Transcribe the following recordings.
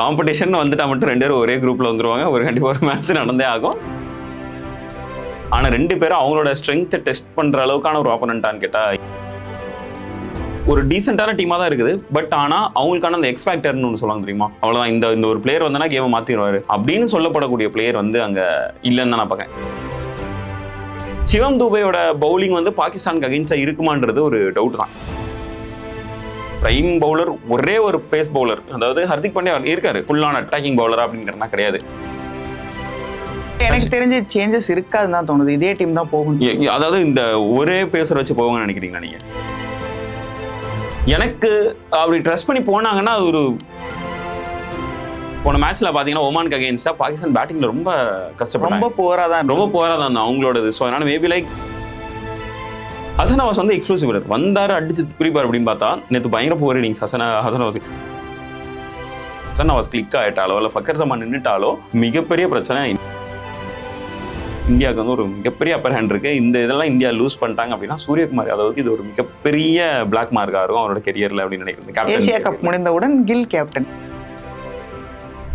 Competition வந்துட்டா மட்டும் 2 பேரும் ஒரே குரூப்ல வந்துருவாங்க. கண்டிப்பா ஒரு மேட்ச் நடந்தே ஆகும். ஆனா 2 பேரும் அவங்களோட ஸ்ட்ரென்த்தை டெஸ்ட் பண்ற அளவுக்கான ஒரு ஆப்போனன்ட்டான்னு கேட்டா ஒரு டீசென்டான டீமா தான் இருக்குது. பட் ஆனா அவங்களுக்கான அந்த எக்ஸ் ஃபேக்டர்னு ஒன்று சொல்லுவாங்க தெரியுமா, அவ்வளவுதான் இந்த ஒரு பிளேயர் வந்தனா கேமை மாத்திடுவாரு அப்படின்னு சொல்லப்படக்கூடிய பிளேயர் வந்து அங்க இல்லைன்னு தான் நான் பார்க்கறேன். சிவம் துபேயோட பவுலிங் வந்து பாகிஸ்தானுக்கு அகைன்ஸ்டா இருக்குமான்றது ஒரு டவுட் தான். பிரைம் பவுலர் ஒரே ஒரு பேஸ் பவுலர், அதாவது ஹர்திக் பாண்டியா இருக்காரு, ஃபுல்லான அட்டாக்கிங் பவுலர் அப்படிங்கிறனா கிடையாது. எனக்கு தெரிஞ்ச சேஞ்சஸ் இருக்காதுன்னு தான் தோணுது. இதே டீம் தான் போகும். அதாவது இந்த ஒரே பேசர் வச்சு போவாங்கன்னு நினைக்கிறீங்களா நீங்க? எனக்கு அப்படி ட்ரஸ்ட் பண்ணி போனாங்கன்னா அது ஒரு போன மேட்ச்ல பாத்தீங்கன்னா ஒமானுக்கு அகைன்ஸ்டா பாகிஸ்தான் பேட்டிங்ல ரொம்ப கஷ்டப்பட்டாங்க. ரொம்ப போரா தான் அவங்களோடது. ஸோ அதனால மேபி லைக் ஹசன் நவாஸ் வந்து எக்ஸ்ப்ளோசிவ் பிளேயர் வந்தாரு, அடிச்சு குறிப்பார் அப்படின்னு பார்த்தா நேற்று பயங்கர போர் இன்னிங்ஸ் ஹசன் நவாஸ் கிளிக் ஆயிட்டாலோ இல்லை ஃபக்கர் ஜமான் நின்றுட்டாலோ மிகப்பெரிய பிரச்சனை. இந்தியாவுக்கு வந்து ஒரு மிகப்பெரிய அப்பர் ஹேண்ட் இருக்கு. இந்த இதெல்லாம் இந்தியா லூஸ் பண்ணிட்டாங்க அப்படின்னா சூரியகுமார் யாதவுக்கு இது ஒரு மிகப்பெரிய பிளாக் மார்க்கா இருக்கும் அவரோட கெரியர்ல அப்படின்னு நினைக்கிறேன். ஏசியா கப் முடிந்தவுடன் கில் கேப்டன்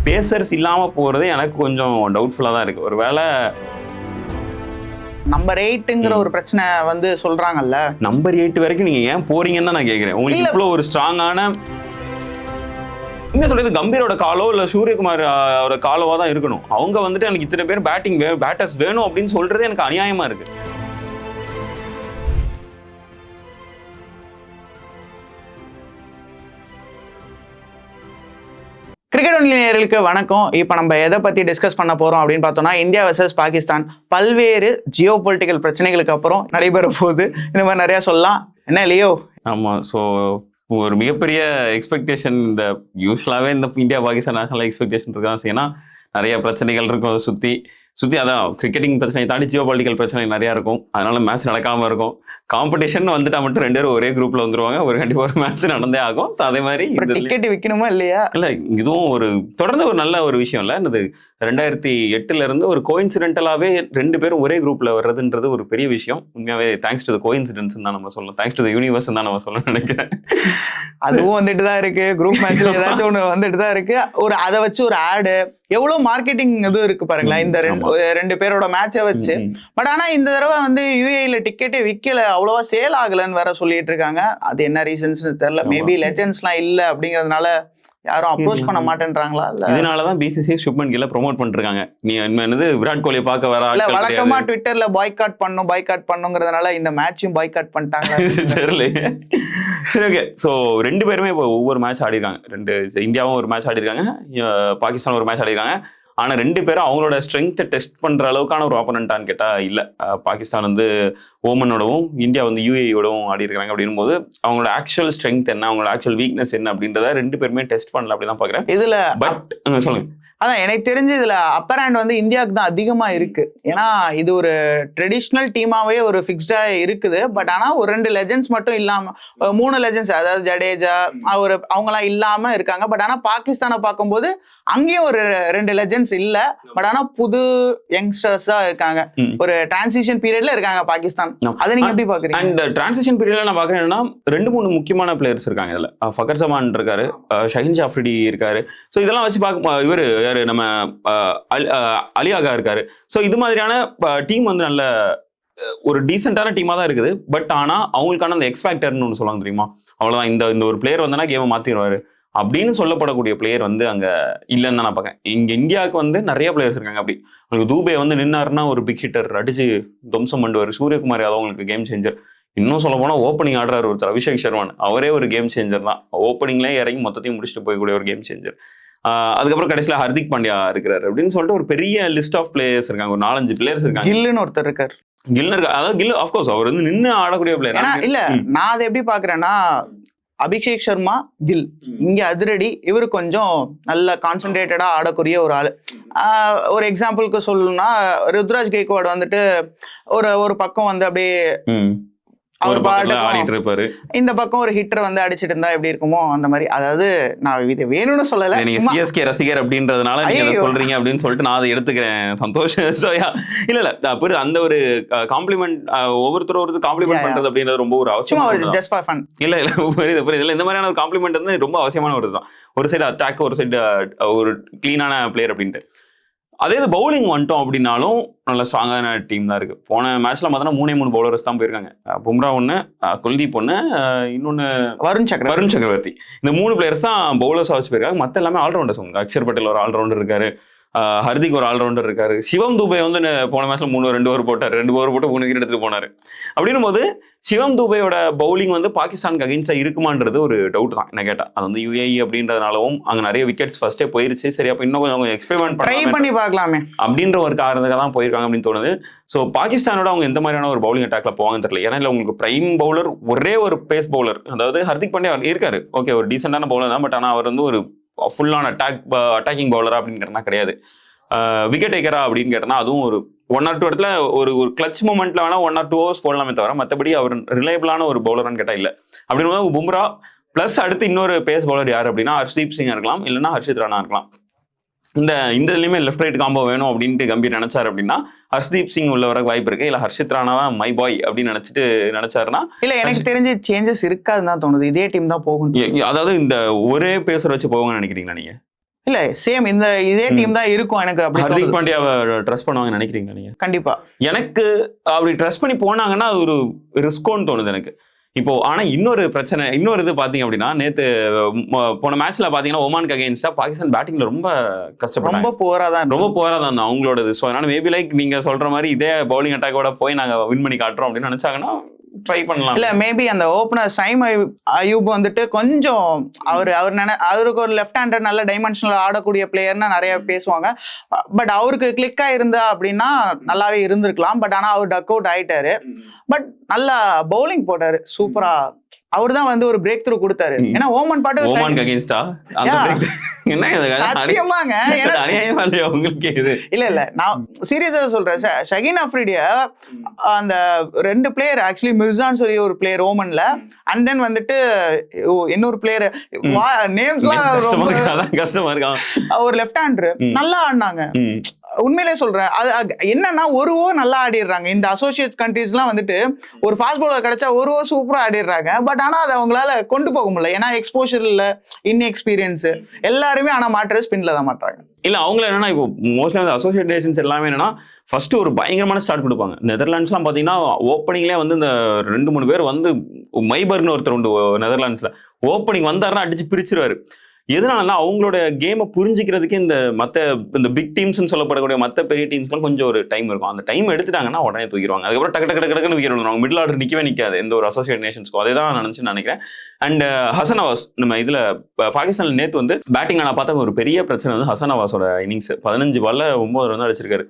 பேசர்ஸ் இல்லாம போறது எனக்கு கொஞ்சம் டவுட்ஃபுல்லா தான் இருக்கு. ஒருவேளை நம்பர் 8ங்கிற ஒரு பிரச்சனை வந்து சொல்றாங்கல்ல, நம்பர் 8 வரைக்கும் நீங்க ஏன் போறீங்கன்னு தான் நான் கேட்கிறேன். உங்களுக்கு இவ்வளவு ஒரு ஸ்ட்ராங்கான என்ன சொல்றது, கம்பீரோட காலோ இல்ல சூரியகுமார் காலோவா தான் இருக்கணும். அவங்க வந்துட்டு எனக்கு இத்தனை பேர் பேட்டர்ஸ் வேணும் அப்படின்னு சொல்றது எனக்கு அநியாயமா இருக்கு. கிரிக்கெட் ஒன்லி நேயர்களுக்கு வணக்கம். இப்போ நம்ம எதை பற்றி டிஸ்கஸ் பண்ண போகிறோம் அப்படின்னு பார்த்தோம்னா, இந்தியா வர்சஸ் பாகிஸ்தான் பல்வேறு ஜியோ பொலிட்டிக்கல் பிரச்சனைகளுக்கு அப்புறம் நடைபெற போகுது. இந்த மாதிரி நிறையா சொல்லலாம். என்ன லியோ? ஆமாம். ஸோ ஒரு மிகப்பெரிய எக்ஸ்பெக்டேஷன் இந்த யூஸ்வலாகவே இந்த இந்தியா பாகிஸ்தான் நேஷனல் எக்ஸ்பெக்டேஷன் இருக்கான். ஏன்னா நிறைய பிரச்சனைகள் இருக்கும் சுற்றி அதான் கிரிக்கெட்டிங் பிரச்சனை தாண்டி ஜியோ பொலிட்டிக்கல் பிரச்சனை நிறையா இருக்கும். அதனால மேட்ச் நடக்காமல் இருக்கும். காம்படிஷன் வந்துட்டா மட்டும் 2 பேரும் ஒரே குரூப்ல வந்துருவாங்க. கண்டிப்பா ஒரு மேட்ச் நடந்தே ஆகும். அதே மாதிரி டிக்கெட் விற்கணுமா இல்லையா? இல்ல இதுவும் ஒரு தொடர்ந்து ஒரு நல்ல ஒரு விஷயம் இல்ல. இது 2008ல இருந்து ஒரு கோஇன்சிடென்டலாவே 2 பேரும் ஒரே குரூப்ல வர்றதுன்றது ஒரு பெரிய விஷயம். உண்மையாவே தேங்க்ஸ் டு தி கோஇன்சிடென்ஸ் தான் நம்ம சொல்லணும். தேங்க்ஸ் டு தி யூனிவர்ஸ் தான் நம்ம சொல்லணும்னு நினைக்கிறேன். அதுவும் வந்துட்டு தான் இருக்கு. குரூப் மேட்ச்ல ஏதாச்சும் ஒன்று வந்துட்டு தான் இருக்கு. அதை வச்சு ஒரு ஆடு எவ்வளவு மார்க்கெட்டிங் இது இருக்கு பாருங்களேன் இந்த 2 பேரோட மேட்சை வச்சு. பட் ஆனா இந்த தடவை வந்து யூஏஇல டிக்கெட்டே விற்கல, அவ்வளவா சேல் ஆகலன்னு வேற சொல்லிட்டு இருக்காங்க. அது என்ன ரீசன்ஸ் தெரியல. மேபி லெஜெண்ட்ஸ்லாம் இல்ல அப்படிங்கறதுனால யாரும் அப்ரோச் பண்ண மாட்டேன்றாங்களா? இதனாலதான் பிசிசிஐ சுப்மன் கில்ல ப்ரோமோட் பண்ணிருக்காங்க. நீ என்னது விராட் கோலியை பார்க்க வர இல்ல, வழக்கமா ட்விட்டர்ல பாய்காட் பண்ணுங்கிறதுனால இந்த மேட்சும் பாய்காட் பண்ணிட்டாங்க. தெரியல. ஓகே. ஸோ 2 பேருமே இப்போ ஒவ்வொரு மேட்ச் ஆடிருக்காங்க. இந்தியாவும் ஒரு மேட்ச் ஆடிருக்காங்க, பாகிஸ்தான் ஒரு மேட்ச் ஆடிருக்காங்க. ஆனா 2 பேரும் அவங்களோட ஸ்ட்ரென்த்தை டெஸ்ட் பண்ற அளவுக்கான ஒரு ஆப்போனன்ட்டான்னு கேட்டா இல்ல. பாகிஸ்தான் வந்து ஓமனோடவும் இந்தியா வந்து யூஏயோடவும் ஆடி இருக்காங்க. அப்படின் போது அவங்களோட ஆக்சுவல் ஸ்ட்ரென்த் என்ன, அவங்களோட ஆக்சுவல் வீக்னஸ் என்ன அப்படின்றத 2 பேருமே டெஸ்ட் பண்ணல அப்படிதான் பாக்குறேன். இதுல பட் சொல்லுங்க. அதான் எனக்கு தெரிஞ்சு இதுல அப்பர் ஹேண்ட் வந்து இந்தியாவுக்கு தான் அதிகமா இருக்கு. ஏன்னா இது ஒரு ட்ரெடிஷ்னல் டீமாவே ஒரு ஃபிக்ஸ்டா இருக்குது. பட் ஆனா ஒரு 2 லெஜெண்ட்ஸ் மட்டும் இல்லாம 3 லெஜெண்ட்ஸ், அதாவது ஜடேஜா அவங்களாம் இல்லாம இருக்காங்க. பட் ஆனா பாகிஸ்தானை பார்க்கும்போது அங்கேயும் ஒரு 2 லெஜெண்ட்ஸ் இல்ல. பட் ஆனா புது யங்ஸ்டர்ஸா இருக்காங்க. ஒரு டிரான்சிஷன் பீரியட்ல இருக்காங்க பாகிஸ்தான். அதை நீங்க எப்படி பாக்குறீங்க? அண்ட் டிரான்சிஷன் பீரியட்ல நான் பாக்குறேன்னா 2-3 முக்கியமான பிளேயர்ஸ் இருக்காங்க. இதுல ஃபக்கர் ஜமான் இருக்காரு, ஷஹீன் ஜாஃப்ரிடி இருக்காரு. ஸோ இதெல்லாம் வச்சு பார்க்க இவரு நம்ம அலியாகா இருக்காரு. ஸோ இது மாதிரியான டீம் வந்து நல்ல ஒரு டீசென்டான டீமா தான் இருக்குது. பட் ஆனா அவங்களுக்கான அந்த எக்ஸ் ஃபேக்டர்னு ஒன்று சொல்லுவாங்க தெரியுமா, அவ்வளவுதான் இந்த ஒரு பிளேயர் வந்தனா கேமை மாத்திடுவாரு அப்படின்னு சொல்லப்படக்கூடிய பிளேயர் வந்து அங்க இல்லைன்னு தான் நான் பார்க்கறேன். இங்க இந்தியாவுக்கு வந்து நிறைய பிளேயர்ஸ் இருக்காங்க. அப்படி உங்களுக்கு தூபே வந்து நின்னாருன்னா ஒரு பிக் ஹிட்டர் அடிச்சு துவம்சம் பண்ணுவார். சூரியகுமார் யாதவ் உங்களுக்கு கேம் சேஞ்சர். இன்னும் சொல்ல போனா ஓப்பனிங் ஆடுறாரு ஒருத்தர் அபிஷேக் சர்மான், அவரே ஒரு கேம் சேஞ்சர் தான். ஓப்பனிங்லேயே இறங்கி மொத்தத்தையும் முடிச்சுட்டு போயக்கூடிய ஒரு கேம் சேஞ்சர். அதுக்கப்புறம் கடைசியில் ஹர்திக் பாண்டியா இருக்கிறாரு அப்படின்னு சொல்லிட்டு ஒரு பெரிய லிஸ்ட் ஆஃப் பிளேயர்ஸ் இருக்காங்க. ஒரு 4-5 பிளேயர்ஸ் இருக்காங்க. கில்லுன்னு ஒருத்தர் இருக்காரு. அதாவது கில் ஆஃப்கோர்ஸ் அவர் வந்து நின்று ஆடக்கூடிய பிளேயர் இல்ல. நான் அதை எப்படி பாக்குறேன்னா, அபிஷேக் சர்மா, கில் இங்க அதிரடி. இவரு கொஞ்சம் நல்ல கான்சென்ட்ரேட்டடா ஆடக்கூடிய ஒரு ஆளு. ஒரு எக்ஸாம்பிளுக்கு சொல்லணும்னா ருத்ராஜ் கெய்க்வாட் வந்துட்டு ஒரு பக்கம் வந்து அப்படியே அவர் ஆடிட்டு பாட்டுக்கும் இருப்பாரு. இந்த பக்கம் ஒரு ஹிட்டர் வந்து அடிச்சிட்டு இருந்தா எப்படி இருக்குமோ அந்த மாதிரி. அதாவது நான் இது வேணும்னு சொல்லல, நீங்க சும்மா சிஎஸ்கே ரசிகர் அப்படின்றதுனால நீங்க அதை ஐயையோ. சொல்றீங்க அப்படின்னு சொல்லிட்டு நான் அதை எடுத்துக்கிறேன். சந்தோஷம். So, yeah. இல்ல புரியுது. அந்த ஒரு காம்ப்ளிமெண்ட், ஒவ்வொருத்தர் காம்ப்ளிமெண்ட் Yeah, yeah. பண்றது அப்படின்றது ரொம்ப ஒரு சும்மா அவசியமான ஒரு ஒண்ணுதான். Just for fun. இல்ல புரியுது. இல்ல இந்த மாதிரியான ஒரு காம்ப்ளிமெண்ட் வந்து ரொம்ப அவசியமான ஒரு இதுதான். ஒரு சைடு அட்டாக், ஒரு சைடு ஒரு கிளீனான பிளேயர் அப்படின்ட்டு. அதே இது பவுலிங் வந்துட்டோம் அப்படின்னாலும் நல்ல ஸ்ட்ராங்கான டீம் தான் இருக்கு. போன மேட்ச்ல பார்த்தோன்னா 3 பவுலர்ஸ் தான் போயிருக்காங்க. பும்ரா ஒன்று, குல்தீப் ஒன்று, இன்னொன்னு வருண் சக்கரவர்த்தி. இந்த 3 பிளேயர்ஸ் தான் பவுலர்ஸா வச்சு போயிருக்காங்க. மற்ற எல்லாமே ஆல்ரவுண்டர்ஸ். அக்ஷர் பட்டேல் ஒரு ஆல்ரவுண்டர் இருக்காரு, ஹர்திக் ஒரு ஆல்ரவுண்டர் இருக்காரு. சிவம் தூபே வந்து போன மேட்ச்ல 2 ஓவர் போட்டார். 2 ஓவர் போட்டு 3 விக்கெட் எடுத்துட்டு போனாரு. அப்படின்னும் போது சிவம் தூபையோட பவுலிங் வந்து பாகிஸ்தானுக்கு அகைன்ஸ்டா இருக்குமான்றது ஒரு டவுட் தான் என்ன கேட்டா. அது வந்து யுஏஇ அப்படின்றதுனாலவும் அங்க நிறைய விக்கெட்ஸ் ஃபர்ஸ்டே போயிருச்சு. சரி, அப்ப இன்னும் கொஞ்சம் எக்ஸ்பெரிமெண்ட் ட்ரை பண்ணி பார்க்கலாமே அப்படின்ற ஒரு காரணத்துக்காக தான் போயிருக்காங்க அப்படின்னு தோணுது. ஸோ பாகிஸ்தானோட அவங்க எந்த மாதிரியான ஒரு பவுலிங் அட்டாக்ல போவாங்கன்னு தெரியல. ஏன்னா இல்லை உங்களுக்கு பிரைம் பவுலர் ஒரே ஒரு பேஸ் பவுலர், அதாவது ஹர்திக் பாண்டியா இருக்காரு. ஓகே, ஒரு டீசென்டான பவுலர் தான். பட் ஆனால் அவர் வந்து ஒரு ஃபுல்லான அட்டாக்கிங் பவுலரா அப்படிங்கிறனா கிடையாது. விக்கெட் டேக்கரா அப்படின்னு கேட்டனா அதுவும் ஒரு 1 or 2 இடத்துல ஒரு கிளச் மூமெண்ட்ல வேணா 1 or 2 overs போடலாமே தவிர மற்றபடி அவர் ரிலையபிளான ஒரு பவுலரான்னு கேட்டா இல்லை. அப்படின்னு பும்ரா பிளஸ் அடுத்து இன்னொரு பேஸ் பவுலர் யார் அப்படின்னா ஹர்ஷ்தீப் சிங் இருக்கலாம், இல்லைன்னா ஹர்ஷித் ராணா இருக்கலாம். இந்த இதுலயுமே லெஃப்ட் ரைட் காம்போ வேணும் அப்படின்ட்டு கம்பீர் நினைச்சாரு அப்படின்னா ஹர்ஷ்தீப் சிங் உள்ள வர வாய்ப்பு இருக்கு. இல்ல ஹர்ஷித் ராணாவா மை பாய் அப்படின்னு நினைச்சாருன்னா இல்ல எனக்கு தெரிஞ்சு சேஞ்சஸ் இருக்காதுன்னு தான் தோணுது. இதே டீம் தான் போகும். அதாவது இந்த ஒரே பேசர் வச்சு போவாங்கன்னு நினைக்கிறீங்களா நீங்க? இல்ல சேம் இதே டீம் தான் இருக்கும் எனக்கு. அப்படி ஹர்திக் பாண்டியாவை ட்ரஸ்ட் பண்ணுவாங்கன்னு நினைக்கிறீங்க நீங்க? கண்டிப்பா. எனக்கு அப்படி ட்ரஸ்ட் பண்ணி போனாங்கன்னா அது ஒரு ரிஸ்கோன்னு தோணுது எனக்கு. இப்போ ஆனா இன்னொரு இது பாத்தீங்க அப்படின்னா நேத்து போன மேட்ச்ல பாத்தீங்கன்னா ஒமானுக்கு அகைன்ஸ்டா பாகிஸ்தான் பேட்டிங்ல ரொம்ப கஷ்டப்பட்டாங்க. ரொம்ப போரா தான் அவங்களோட. ஸோ அதனால மேபி லைக் நீங்க சொல்ற மாதிரி இதே பவுலிங் அட்டாக்கோட போய் நாங்க வின் பண்ணி காட்டுறோம் அப்படின்னு நினைச்சாங்கன்னா ட்ரை பண்ணலாம். இல்ல மேபி அந்த ஓபனர் சைம் அயூப் வந்துட்டு கொஞ்சம் அவருக்கு ஒரு லெஃப்ட் ஹேண்டர் நல்ல டைமென்ஷனல் ஆடக்கூடிய பிளேயர்னா நிறைய பேசுவாங்க. பட் அவருக்கு கிளிக் ஆயிருந்தா அப்படின்னா நல்லாவே இருந்திருக்கலாம். பட் ஆனா அவர் டக் அவுட் ஆயிட்டாரு. பட் நல்லா பவுலிங் போட்டாரு சூப்பரா. அவர் தான் வந்து ஒரு பிரேக் த்ரூ கொடுத்தாரு. ஏன்னா ஓமன் பாட்டு இல்ல நான் சீரியஸா சொல்றேன். ஷகின் அஃப்ரிடியா அந்த 2 பிளேயர் ஆக்சுவலி மிர்சான்னு சொல்லி ஒரு பிளேயர் ஓமன்ல, அண்ட் தென் வந்துட்டு இன்னொரு பிளேயர் நேம்ஸ் கஷ்டமா இருக்கான். ஒரு லெஃப்ட் ஹேண்டர் நல்லா ஆடினாங்க. உண்மையிலே சொல்றேன். அது என்னன்னா ஒரு ஓவர் நல்லா ஆடிடுறாங்க. இந்த அசோசியேட் கண்ட்ரீஸ்லாம் வந்துட்டு ஒரு ஃபாஸ்ட் பவுலர் கிடைச்சா ஒரு ஓவர் சூப்பரா ஆடிடுறாங்க. பட் ஆனா அதை அவங்களால கொண்டு போக முடியல. ஏன்னா எக்ஸ்போஷர் இல்ல, இன்எக்ஸ்பீரியன்ஸ். எல்லாருமே ஆனா மாட்டுற ஸ்பின்ல தான் மாட்டாங்க. இல்ல அவங்க என்னன்னா இப்போ மோஸ்ட்லி அந்த அசோசியேட் நேஷன்ஸ் எல்லாமே என்னன்னா ஃபர்ஸ்ட் ஒரு பயங்கரமான ஸ்டார்ட் கொடுப்பாங்க. நெதர்லாண்ட்ஸ்லாம் பாத்தீங்கன்னா ஓப்பனிங்லேயே வந்து இந்த 2-3 பேர் வந்து மைபர்னு ஒருத்தர் உண்டு நெதர்லாண்ட்ஸ்ல. ஓப்பனிங் வந்தாருன்னா அடிச்சு பிரிச்சிருவாரு. எதனால அவங்களோட கேமை புரிஞ்சுக்கிறதுக்கு இந்த பிக் டீம்ஸ்னு சொல்லப்படக்கூடிய மற்ற பெரிய டீம்ஸ்லாம் கொஞ்சம் ஒரு டைம் இருக்கும். அந்த டைம் எடுத்துட்டாங்கன்னா உடனே தூக்கிடுவாங்க. அதுக்கப்புறம் டக்குன்னு விக்கெட் விடுவாங்க. மிடில் ஆர்டர் நிற்காது எந்த ஒரு அசோசியேட் நேஷன்ஸ்க்கும். அதே தான் நினைக்கிறேன். அண்ட் ஹசன் நவாஸ் நம்ம இதுல பாகிஸ்தான்ல நேத்து வந்து பேட்டிங் ஆனா பார்த்தா ஒரு பெரிய பிரச்சனை வந்து ஹசன் நவாஸோட இன்னிங்ஸ் 15 பால்ல 9 ரன் அடிச்சிருக்காரு.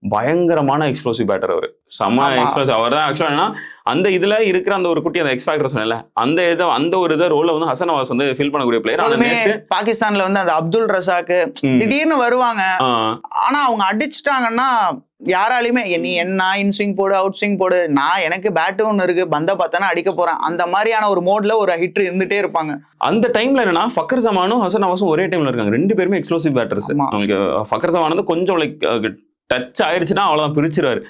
பயங்கரமான எக்ஸ்ப்ளோசிவ் பேட்டர் அவர். செம்ம எக்ஸ்ப்ளோசிவ். அவர் தான் ஆக்சுவலா அந்த இதுல இருக்கிற அந்த ஒரு குட்டி அந்த எக்ஸ் ஃபேக்டர் சொன்னல அந்த ஒரு ரோல வந்து ஹசன் நவாஸ் வந்து ஃபில் பண்ணக்கூடிய பிளேயர். பாகிஸ்தான்ல வந்து அந்த அப்துல் ரசாக் திடீர்னு வருவாங்க. ஆனா அவங்க அடிச்சிட்டாங்கன்னா யாராலையுமே நீ என்ன இன் ஸ்விங் போடு அவுட் ஸ்விங் போடு, நான் எனக்கு பேட்டு ஒன்று இருக்கு, பந்த பார்த்தானா அடிக்க போறேன், அந்த மாதிரியான ஒரு மோட்ல ஒரு ஹிட்டர் இருந்துட்டே இருப்பாங்க. அந்த டைம்ல என்னன்னா ஃபக்கர் ஜமானும் ஹசன் நவாஸும் ஒரே டைம்ல இருக்காங்க. 2 பேருமே எக்ஸ்ப்ளோசிவ் பேட்டர்ஸ். அவங்களுக்கு ஃபக்கர் ஜமான் வந்து கொஞ்சம் லைக் டச் ஆயிடுச்சுன்னா அவ்வளவுதான் பிரிச்சிருவாரு.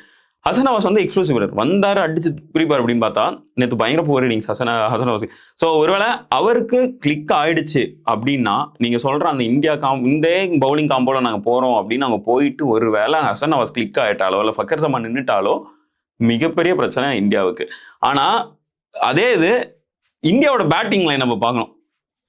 ஹசன் நவாஸ் வந்து எக்ஸ்ப்ளோசிவ் பேட்டர். வந்தாரு அடிச்சு பிரிப்பார் அப்படின்னு பார்த்தா நேற்று பயங்கர போர் இன்னிங்ஸ் ஹசன் நவாஸ். ஸோ ஒருவேளை அவருக்கு கிளிக் ஆயிடுச்சு அப்படின்னா நீங்க சொல்ற அந்த இந்த பவுலிங் காம்போல நாங்க போறோம் அப்படின்னு நாங்க போயிட்டு ஒருவேளை ஹசன் நவாஸ் கிளிக் ஆயிட்டாலோ இல்லை ஃபக்கர் ஜமான் நின்றுட்டாலோ மிகப்பெரிய பிரச்சனை இந்தியாவுக்கு. ஆனா அதே இது இந்தியாவோட பேட்டிங் லைன் நம்ம பார்க்கணும்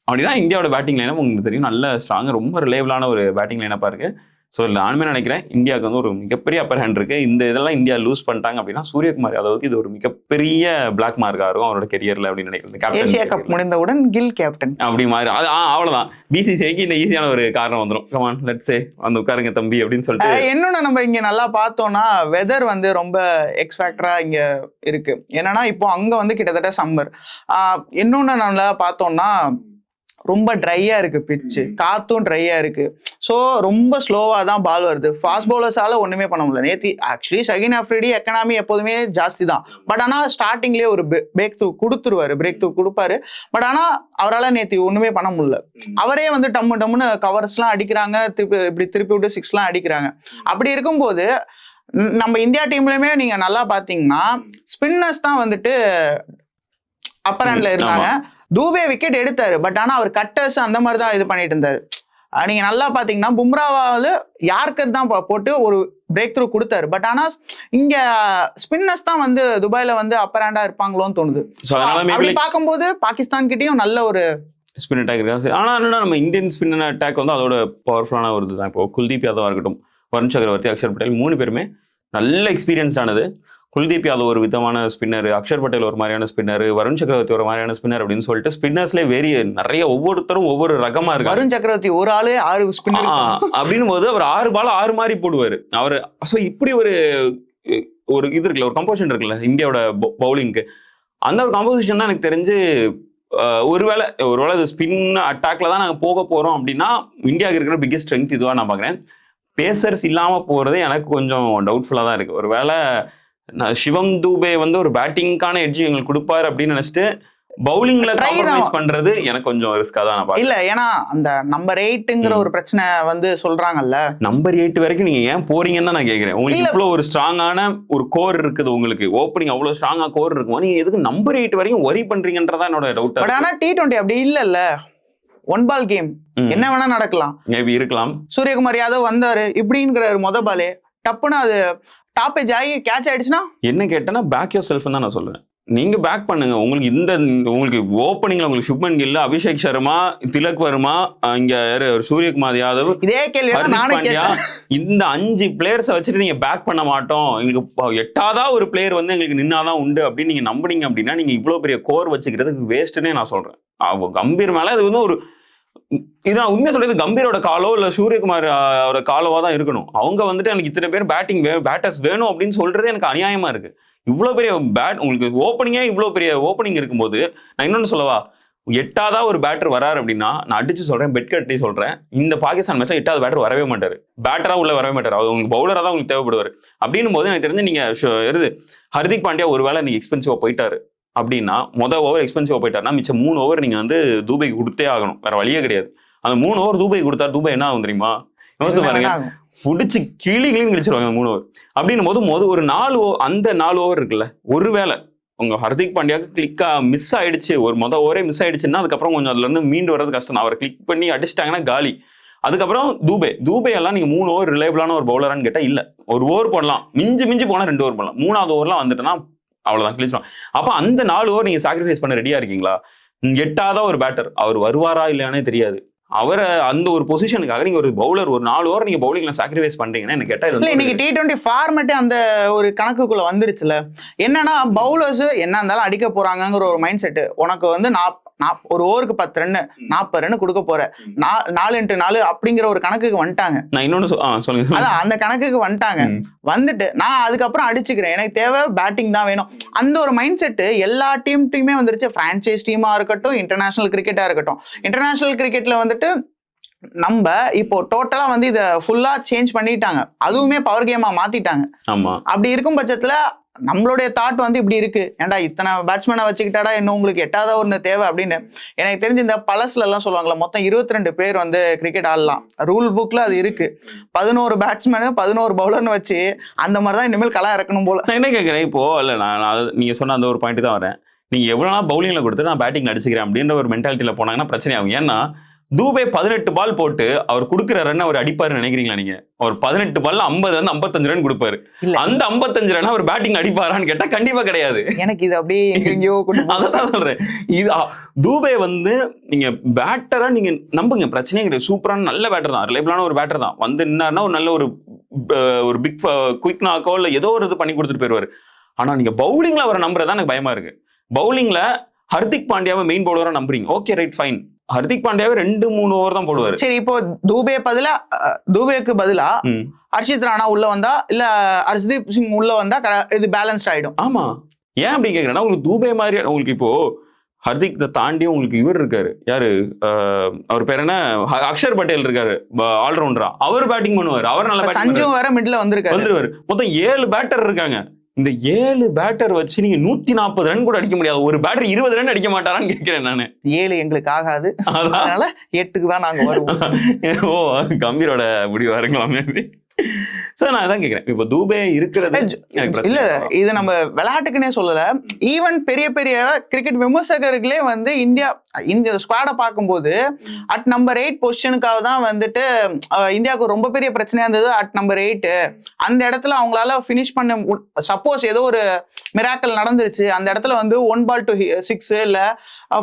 அப்படின்னா இந்தியாவோட பேட்டிங் லைனப் உங்களுக்கு தெரியும் நல்ல ஸ்ட்ராங், ரொம்ப ரிலேபிளான ஒரு பேட்டிங் லைனப்பா இருக்கு. ஸோ நானுமே நினைக்கிறேன் இந்தியாவுக்கு வந்து ஒரு மிகப்பெரிய அப்பர் ஹேண்ட் இருக்கு. இந்த இதெல்லாம் இந்தியா லூஸ் பண்ணிட்டாங்க அப்படின்னா சூரியகுமார் யாதவுக்கு இது ஒரு மிகப்பெரிய பிளாக் மார்க்கா இருக்கும் அவரோட கெரியர்ல அப்படின்னு நினைக்கிறேன். ஏசியா கப் முடிந்தவுடன் கில் கேப்டன் அப்படி மாதிரி அவ்வளவுதான். பிசிசிஐக்கு இந்த ஈஸியான ஒரு காரணம் வந்துடும். கமான் லெட்ஸ் சே வந்து உட்காருங்க தம்பி அப்படின்னு சொல்லிட்டு. இன்னொன்னு நம்ம இங்க நல்லா பார்த்தோம்னா வெதர் வந்து ரொம்ப எக்ஸ் ஃபேக்டரா இங்க இருக்கு. என்னன்னா இப்போ அங்க வந்து கிட்டத்தட்ட சம்மர். இன்னொன்னு நல்லா பார்த்தோம்னா ரொம்ப ட்ரையா இருக்கு பிச்சு, காத்தும் ட்ரையா இருக்கு. ஸோ ரொம்ப ஸ்லோவா தான் பால் வருது. ஃபாஸ்ட் பவுலர்ஸால ஒண்ணுமே பண்ண முடியல. நேத்தி ஆக்சுவலி ஷகின் அஃப்ரிடி எக்கனாமி எப்போதுமே ஜாஸ்தி தான். பட் ஆனா ஸ்டார்டிங்லேயே ஒரு பிரேக் த்ரூ கொடுப்பாரு. பட் ஆனா அவரால் நேத்தி ஒண்ணுமே பண்ண முடியல. அவரே வந்து டம்முன்னு கவர்ஸ்லாம் அடிக்கிறாங்க, திருப்பி விட்டு 6 அடிக்கிறாங்க. அப்படி இருக்கும்போது நம்ம இந்தியா டீம்லயுமே நீங்க நல்லா பாத்தீங்கன்னா ஸ்பின்னர்ஸ் தான் வந்துட்டு அப்பர் ஹேண்ட்ல இருந்தாங்க. தூபே விக்கெட் எடுத்தாரு, பட் ஆனா அவர் கட்டர்ஸ் அந்த மாதிரி தான் இது பண்ணிட்டு இருந்தாரு. நீங்க நல்லா பாத்தீங்கன்னா பும்ராவால யார்கர் தான் போட்டு ஒரு பிரேக் த்ரூ கொடுத்தாரு. பட் ஆனா இங்க ஸ்பின்னர்ஸ் தான் வந்து துபாயில வந்து அப்பர் ஹேண்டா இருப்பாங்களோன்னு தோணுது. அப்படி பார்க்கும்போது பாகிஸ்தான் கிட்டயும் நல்ல ஒரு ஸ்பின் அட்டாக் இருக்கு. ஆனா நம்ம இந்தியன் ஸ்பின் அட்டாக் வந்து அதோட பவர்ஃபுல்லான ஒரு இதுதான். இப்போ குல்தீப் யாதவா இருக்கட்டும், வருண் சக்கரவர்த்தி, அக்ஷர் பட்டேல் 3 பேருமே நல்ல எக்ஸ்பீரியன்ஸ்டானது. குல்தீப் யாதவ் ஒரு விதமான ஸ்பின்னர், அக்ஷர் பட்டேல் ஒரு மாதிரியான ஸ்பின்னர், வருண் சக்கரவர்த்தி ஒரு மாதிரியான ஸ்பின்னர் அப்படின்னு சொல்லிட்டு ஸ்பின்னர்ஸ்லேயே நிறைய ஒவ்வொருத்தரும் ஒவ்வொரு ரகமா இருக்கு. வருண் சக்கரவர்த்தி ஒரு ஆளு 6 ஸ்பின்னர் அப்படின்னும் போது அவர் 6 பால் 6 மாதிரி போடுவாரு அவர். ஸோ இப்படி ஒரு இது இருக்குல்ல, ஒரு கம்போசிஷன் இருக்குல்ல இந்தியாவோட பவுலிங்க்கு. அந்த ஒரு கம்போசிஷன் தான் எனக்கு தெரிஞ்சு ஒருவேளை இது ஸ்பின் அட்டாக்ல தான் நாங்கள் போக போறோம் அப்படின்னா இந்தியாவுக்கு இருக்கிற பிக்கெஸ்ட் ஸ்ட்ரென்த் இதுவாக நான் பார்க்குறேன். பேசர்ஸ் இல்லாமல் போகிறது எனக்கு கொஞ்சம் டவுட்ஃபுல்லாக தான் இருக்குது. ஒருவேளை சிவம் தூபே வந்து ஒரு பேட்டிங்கான எட்ஜ் எங்களுக்கு கொடுப்பாரு அப்படின்னு நினைச்சிட்டு பவுலிங்ல காம்ப்ரமைஸ் பண்றது எனக்கு கொஞ்சம் ரிஸ்கா தான் நான் இல்ல. ஏன்னா அந்த நம்பர் 8ங்கிற ஒரு பிரச்சனை வந்து சொல்றாங்கல்ல. நம்பர் 8 வரைக்கும் நீங்க ஏன் போறீங்கன்னு நான் கேக்குறேன். உங்களுக்கு இவ்வளவு ஒரு ஸ்ட்ராங்கான ஒரு கோர் இருக்குது, உங்களுக்கு ஓப்பனிங் அவ்வளவு ஸ்ட்ராங்கா கோர் இருக்குமா, நீங்க எதுக்கு நம்பர் 8 வரைக்கும் ஒரி பண்றீங்கன்றதா என்னோட டவுட். பட் ஆனா T20 அப்படி இல்லல்ல, 1 பால் கேம், என்ன வேணா நடக்கலாம். மேபி இருக்கலாம். சூரியகுமார் யாதவ் வந்தாரு இப்படிங்கிற முத பாலே டப்புன்னு அது டாப் ஏஜ் ஆகி கேட்ச் ஆயிடுச்சுன்னா என்ன கேட்டேன்னா பேக் யோர் செல்ஃப் தான் நான் சொல்லுவேன். நீங்க பேக் பண்ணுங்க. உங்களுக்கு ஓப்பனிங்ல உங்களுக்கு சுப்மன் கில், அபிஷேக் சர்மா, திலக் வர்மா, இங்க சூரியகுமார் யாதவ், இதே கேள்வி இந்த 5 பிளேயர்ஸை வச்சுட்டு நீங்க பேக் பண்ண மாட்டோம், எங்களுக்கு 8ஆவதா ஒரு பிளேயர் வந்து எங்களுக்கு நின்னாதான் உண்டு அப்படின்னு நீங்க நம்புனீங்க அப்படின்னா நீங்க இவ்வளவு பெரிய கோர் வச்சுக்கிறதுக்கு வேஸ்ட்னே நான் சொல்றேன். கம்பீர் மேல அது வந்து ஒரு இதான் உண்மையா சொல்றது. கம்பீரோட காலோ இல்ல சூரியகுமார் காலோவா தான் இருக்கணும். அவங்க வந்துட்டு எனக்கு இத்தனை பேர் பேட்டர்ஸ் வேணும் அப்படின்னு சொல்றது எனக்கு அநியாயமா இருக்கு. இவ்வளவு பெரிய உங்களுக்கு ஓப்பனிங்கே இவ்வளவு பெரிய ஓப்பனிங் இருக்கும்போது நான் இன்னொன்னு சொல்லவா, 8ஆவதா ஒரு பேட்டர் வராரு அப்படின்னா நான் அடிச்சு சொல்றேன், பெட் கட்டி சொல்றேன், இந்த பாகிஸ்தான் மேட்ச்ல 8ஆவது பேட்டர் வரவே மாட்டாரு, பேட்டரா உள்ள வரவே மாட்டாரு, அவர் உங்களுக்கு பவுலரா தான் உங்களுக்கு தேவைப்படுவாரு. அப்படின்னும் போது எனக்கு தெரிஞ்சு நீங்க ஹர்திக் பாண்டியா ஒருவேளை நீங்க எக்ஸ்பென்சிவா போயிட்டாரு அப்படின்னா, மொதல் ஓவர் எக்ஸ்பென்சிவா போயிட்டாருன்னா மிச்சம் 3 ஓவர் நீங்க வந்து தூபைக்கு கொடுத்தே ஆகணும், வேற வழியே கிடையாது. அந்த 3 ஓவர் தூபைக்கு கொடுத்தா தூபை என்ன ஆகும் தெரியுமா? யோசிச்சு பாருங்க, பிடிச்சி கிளின்னு கிழிச்சிருவாங்க 3 ஓவர். அப்படின்னும் போது ஒரு 4 ஓவர் இருக்குல்ல, ஒருவேளை உங்க ஹர்திக் பாண்டியாவுக்கு கிளிக்கா மிஸ் ஆயிடுச்சு, ஒரு மொதல் ஓவரே மிஸ் ஆயிடுச்சுன்னா அதுக்கப்புறம் கொஞ்சம் அதுல இருந்து மீண்டு வர்றது கஷ்டம் தான். அவரை கிளிக் பண்ணி அடிச்சிட்டாங்கன்னா காலி. அதுக்கப்புறம் தூபே எல்லாம் நீங்க 3 ஓவர் ரிலேபிளான ஒரு பவுலரான்னு கேட்டா இல்ல. ஒரு ஓவர் போடலாம், மிஞ்சி போனா 2 ஓவர் போடலாம், 3ஆவது ஓவர்லாம் வந்துட்டுன்னா அவ்வளவுதான் கிழிச்சிடும். அப்ப அந்த 4 ஓவர் நீங்க சாக்ரிஃபைஸ் பண்ண ரெடியா இருக்கீங்களா? 8ஆவதா ஒரு பேட்டர் அவர் வருவாரா இல்லையானே தெரியாது. அவரை அந்த ஒரு பொசிஷனுக்காக நீங்க ஒரு பவுலர் ஒரு 4 ஓவர் நீங்க பவுலிங்ல சாக்ரிஃபைஸ் பண்றீங்கன்னா என்ன கேட்டா இல்ல, இன்னைக்கு T20 ஃபார்மேட்டே அந்த ஒரு கணக்குக்குள்ள வந்துருச்சுல. என்னன்னா பவுலர்ஸ் என்ன இருந்தாலும் அடிக்க போறாங்கிற ஒரு மைண்ட் செட். உனக்கு வந்து ஒரு ஓவருக்கு 10 ரன் 40 ரன் கொடுக்க போற, 4x4 அப்படிங்கிற ஒரு கணக்குக்கு வந்துட்டாங்க. நான் இன்னொன்னு சொல்லுங்க, அதான் அந்த கணக்குக்கு வந்துட்டு நான் அதுக்கப்புறம் அடிச்சுக்கிறேன், எனக்கு தேவை பேட்டிங் தான் வேணும். அந்த ஒரு மைண்ட் செட் எல்லா டீமுமே வந்துருச்சு. பிரான்சைஸ் டீமா இருக்கட்டும், இன்டர்நேஷனல் கிரிக்கெட்டா இருக்கட்டும். இன்டர்நேஷனல் கிரிக்கெட்ல வந்துட்டு நம்ம இப்போ டோட்டலா வந்து இதை ஃபுல்லா சேஞ்ச் பண்ணிட்டாங்க, அதுவுமே பவர் கேமா மாத்திட்டாங்க. அப்படி இருக்கும் பட்சத்துல நம்மளுடைய தாட் வந்து இப்படி இருக்கு, ஏன்டா இத்தனை பேட்ஸ்மேனை வச்சுக்கிட்டாடா இன்னும் உங்களுக்கு 8ஆவதா ஒன்று தேவை அப்படின்னு. எனக்கு தெரிஞ்சு இந்த பழசுல எல்லாம் சொல்லுவாங்களா, மொத்தம் 22 பேர் வந்து கிரிக்கெட் ஆடலாம், ரூல் புக்ல அது இருக்கு. 11 பேட்ஸ்மேனு 11 பவுலர்னு வச்சு அந்த மாதிரிதான் இனிமேல் களம் இறக்கணும் போல. நான் என்ன கேட்கறேன் இப்போ, இல்ல நான் நீங்க சொன்ன அந்த ஒரு பாயிண்ட் தான் வரேன். நீங்க எவ்வளவு நாள் பவுலிங்ல கொடுத்து நான் பேட்டிங் அடிச்சுக்கிறேன் அப்படின்ற ஒரு மென்டாலிட்டியில போனாங்கன்னா பிரச்சனை ஆகும். ஏன்னா தூபே 18 பால் போட்டு அவர் கொடுக்குற ரன் அவர் அடிப்பாரு நினைக்கிறீங்களா நீங்க? அவர் 18 பால்ல 50 வந்து 55 ரன் கொடுப்பாரு. அந்த 55 ரன் அவர் பேட்டிங் அடிப்பாரான்னு கேட்டா கண்டிப்பா கிடையாது. எனக்கு இது அப்படியே எங்கேயோ அதான் சொல்றேன். இது தூபே வந்து நீங்க பேட்டரா நீங்க நம்புங்க, பிரச்சனையே கிடையாது. சூப்பரான நல்ல பேட்டர் தான், ரிலேபிளான ஒரு பேட்டர் தான். வந்து நின்னாருன்னா ஒரு நல்ல ஒரு பிக் குயிக் நாக்கோ இல்ல ஏதோ ஒரு இது பண்ணி கொடுத்துட்டு போயிருவாரு. ஆனா நீங்க பவுலிங்ல அவரை நம்புறதா எனக்கு பயமா இருக்கு. பவுலிங்ல ஹர்திக் பாண்டியாவை மெயின் பவுலரா நம்புறீங்க, ஓகே ரைட் ஃபைன். ஹர்திக் பாண்டியாவே 2-3 ஓவர் தான் போடுவாரு. சரி, இப்போ தூபேக்கு பதிலா ஹர்ஷித் ராணா உள்ள வந்தா இல்ல ஹர்ஷ்தீப் சிங் உள்ள வந்தா இது பேலன்ஸ்ட் ஆயிடும். ஆமா, ஏன் அப்படி கேக்குறேன்னா உங்களுக்கு தூபே மாதிரி உங்களுக்கு இப்போ ஹர்திக் தாண்டி உங்களுக்கு இவர் இருக்காரு, யாரு அவர் பேர் என்ன, அக்ஷர் பட்டேல் இருக்காரு ஆல்ரவுண்டரா, அவர் பேட்டிங் பண்ணுவார், அவர் நல்ல சஞ்சு வேற மிட்ல வந்துருவாரு. மொத்தம் 7 பேட்டர் இருக்காங்க. இந்த 7 பேட்டர் வச்சு நீங்க 140 ரன் கூட அடிக்க முடியாது. ஒரு பேட்டர் 20 ரன் அடிக்க மாட்டாரான்னு கேட்கிறேன் நானு. 7 எங்களுக்கு ஆகாது, அதனால 8க்கு தான் நாங்க வருவோம். ஓ, கம்பீரோட முடிவா இருக்கலாமே. சார் நான் அதான் கேட்கிறேன், இப்போ தூபே இருக்கிறது இல்ல, இது நம்ம விளையாட்டுக்குன்னே சொல்லல, ஈவன் பெரிய பெரிய கிரிக்கெட் விமர்சகர்களே வந்து இந்த ஸ்குவாடை பார்க்கும்போது அட் நம்பர் 8 பொசிஷனுக்காக தான் வந்துட்டு இந்தியாவுக்கு ரொம்ப பெரிய பிரச்சனையா இருந்தது. அட் நம்பர் 8 அந்த இடத்துல அவங்களால ஃபினிஷ் பண்ண, சப்போஸ் ஏதோ ஒரு மிராக்கல் நடந்துருச்சு, அந்த இடத்துல வந்து 1 ball to 6 இல்ல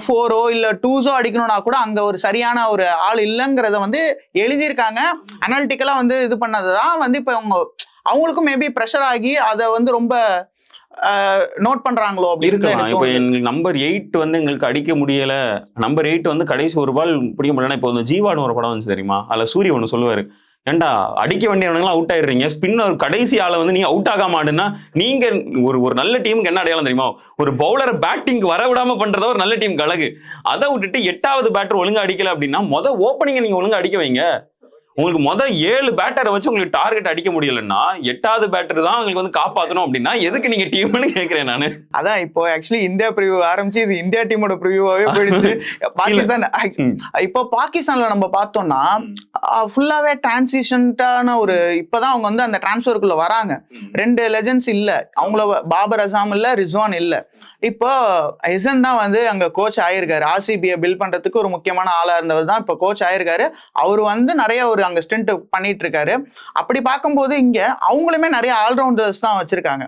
4 இல்ல 2 அடிக்கணும்னா கூட அங்க ஒரு சரியான ஒரு ஆள் இல்லைங்கிறத வந்து எழுதியிருக்காங்க. அனாலிட்டிக்கலா வந்து இது பண்ணதுதான் வந்து இப்ப அவங்களுக்கும் மேபி ப்ரெஷர் ஆகி அதை வந்து ரொம்ப நோட் பண்றாங்களோ அப்படின்னு. இப்போ எங்களுக்கு நம்பர் 8 வந்து எங்களுக்கு அடிக்க முடியல, நம்பர் 8 வந்து கடைசி ஒரு பால் பிடிக்க முடியலன்னா, இப்போ வந்து ஜீவான்னு ஒரு படம் வந்து தெரியுமா, அதுல சூரிய ஒண்ணு சொல்லுவாரு, ஏண்டா அடிக்க வேண்டியவனுங்களாம் அவுட் ஆயிடுறீங்க, ஸ்பின்னர் கடைசி ஆளை வந்து நீங்க அவுட் ஆக மாட்டேன்னா நீங்க ஒரு நல்ல டீமுக்கு என்ன அடையாளம் தெரியுமா, ஒரு பவுலரை பேட்டிங் வர விடாம பண்றதா ஒரு நல்ல டீம் கழகு. அதை விட்டுட்டு 8வது பேட்டர் ஒழுங்கா அடிக்கல அப்படின்னா ஓப்பனிங்க நீங்க ஒழுங்கா அடிக்க வைங்க. உங்களுக்கு 7 பேட்டரை வச்சு உங்களுக்கு டார்கெட் அடிக்க முடியலன்னா 8வது பேட்டர் தான் உங்களுக்கு வந்து காப்பாற்றணும் அப்படின்னா எதுக்கு நீங்க டீம்னு கேட்கிறேன் நானு. அதான் இப்போ ஆக்சுவலி இந்தியா ப்ரிவியூ ஆரம்பிச்சு இது இந்தியா டீமோட ப்ரிவியூவாவே போயிடுச்சு. பாகிஸ்தான் இப்போ பாகிஸ்தான்ல நம்ம பார்த்தோம்னா ஃபுல்லாவே டிரான்சிஷன்டான ஒரு, இப்பதான் அவங்க வந்து அந்த டிரான்ஸ்ஃபருக்குள்ள வராங்க. 2 லெஜண்ட்ஸ் இல்ல அவங்கள, பாபர் அசாம் இல்ல, ரிஸ்வான் இல்ல. இப்போ ஹெசன் தான் வந்து அங்க கோச் ஆயிருக்காரு. ஆர்சிபியை பில்ட் பண்றதுக்கு ஒரு முக்கியமான ஆளா இருந்தவர் தான் இப்ப கோச் ஆயிருக்காரு. அவர் வந்து நிறைய ஒரு அங்க ஸ்டென்ட் பண்ணிட்டு இருக்காரு. அப்படி பார்க்கும்போது இங்க அவங்களுமே நிறைய ஆல்ரவுண்டர்ஸ் தான் வச்சிருக்காங்க.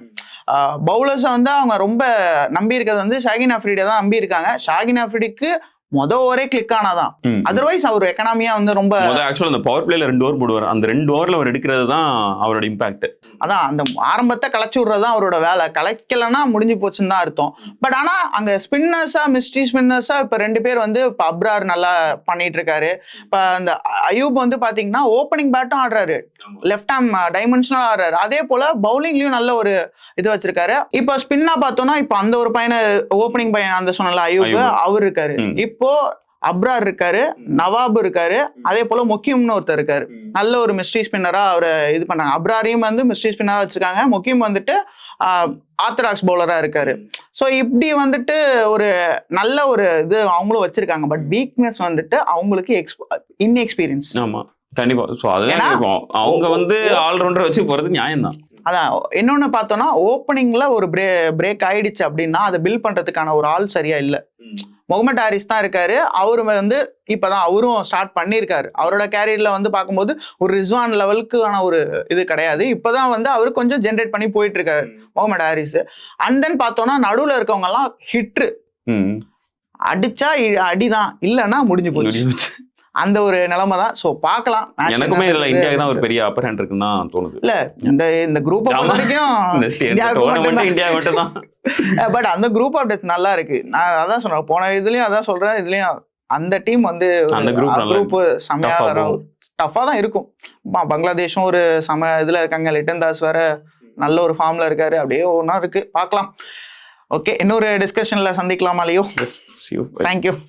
பவுலர்ஸை வந்து அவங்க ரொம்ப நம்பி இருக்கிறது வந்து ஷாகின் அஃப்ரிடியை தான் நம்பி இருக்காங்க. ஷாகின் அஃப்ரிடிக்கு ஒரே கிளிக் ஆனாதான், அதர்வைஸ் அவர் எக்கனாமியா வந்து ரொம்ப ஆக்சுவலா அந்த பவர் பிளேல 2 ஓவர் போடுவார், அந்த 2 ஓவர்ல அவர் எடுக்கிறது தான் அவரோட இம்பாக்ட். அதான் அந்த ஆரம்பத்தை கலைச்சு விடுறதுதான் அவரோட வேலை. கலைக்கலன்னா முடிஞ்சு போச்சுன்னு தான் அர்த்தம். பட் ஆனா அங்க ஸ்பின்னர்ஸா, மிஸ்ட்ரி ஸ்பின்னர்ஸா இப்ப 2 பேர் வந்து இப்ப அப்ரார் நல்லா பண்ணிட்டு இருக்காரு. இப்ப அந்த அயூப் வந்து பாத்தீங்கன்னா ஓப்பனிங் பேட்டும் ஆடுறாரு, லெஃப்ட் ஹேம் டைமென்ஷனல் ஆடுறாரு. அதே போல பவுலிங்லயும் நல்ல ஒரு இது வச்சிருக்காரு. இப்ப ஸ்பின்னா பார்த்தோம்னா இப்ப அந்த ஒரு பையனை ஓப்பனிங் பையன் அந்த சொன்னல அயூப், அவர் இருக்காரு. இப்போ அப்ரார் இருக்காரு, நவாப் இருக்காரு, அதே போல முக்கியம்னு ஒருத்தர் இருக்காரு. நல்ல ஒரு மிஸ்ட்ரி ஸ்பின்னரா அவரை இது பண்ணாங்க. அப்ராரையும் வந்து மிஸ்ட்ரி ஸ்பின்னரா வச்சிருக்காங்க. முக்கியம் வந்துட்டு ஆர்த்தடாக்ஸ் பவுலரா இருக்காரு. ஸோ இப்படி வந்துட்டு ஒரு நல்ல ஒரு இது அவங்களும் வச்சிருக்காங்க. பட் வீக்னஸ் வந்துட்டு அவங்களுக்கு இன்எக்ஸ்பீரியன்ஸ். ஆமா கண்டிப்பா. ஸோ அதெல்லாம் அவங்க வந்து ஆல்ரவுண்டர் வச்சு போறது நியாயம் தான். அதான் இன்னொன்னு பார்த்தோம்னா ஓப்பனிங்ல ஒரு பிரேக் ஆயிடுச்சு அப்படின்னா அதை பில்ட் பண்றதுக்கான ஒரு ஆள் சரியா இல்லை. முகமது ஹாரிஸ் தான் இருக்காரு. அவரு வந்து இப்பதான் அவரும் ஸ்டார்ட் பண்ணியிருக்காரு. அவரோட கேரியர்ல வந்து பார்க்கும்போது ஒரு ரிஸ்வான் லெவலுக்கான ஒரு இது கிடையாது. இப்பதான் வந்து அவரு கொஞ்சம் ஜென்ரேட் பண்ணி போயிட்டு இருக்காரு முகமது ஹாரிஸ். அண்ட் தென் பார்த்தோம்னா நடுவுல இருக்கவங்க எல்லாம் ஹிட்ரு, அடிச்சா அடிதான், இல்லைன்னா முடிஞ்சு போச்சு. அந்த ஒரு நிலைமை தான். சோ பார்க்கலாம். எனக்குமே இதுல இந்தியாவுக்கு தான் ஒரு பெரிய அப்பர் ஹேண்ட் இருக்குன்னு தான் தோணுது. இல்ல இந்த குரூப் வரைக்கும் இந்தியா மட்டும் தான். பட் அந்த குரூப் ஆஃப் டெத் நல்லா இருக்கு. நான் அதான் சொல்றேன், போன இதுலயும் அதான் சொல்றேன், இதுலயும் அந்த டீம் வந்து குரூப் செமையா டஃபா தான் இருக்கும். பங்களாதேஷும் ஒரு சம இதுல இருக்காங்க. லிட்டன் தாஸ் வேற நல்ல ஒரு ஃபார்ம்ல இருக்காரு. அப்படியே ஒன்னா இருக்கு, பார்க்கலாம். ஓகே, இன்னொரு டிஸ்கஷன்ல சந்திக்கலாமா லியோ? தேங்க்யூ.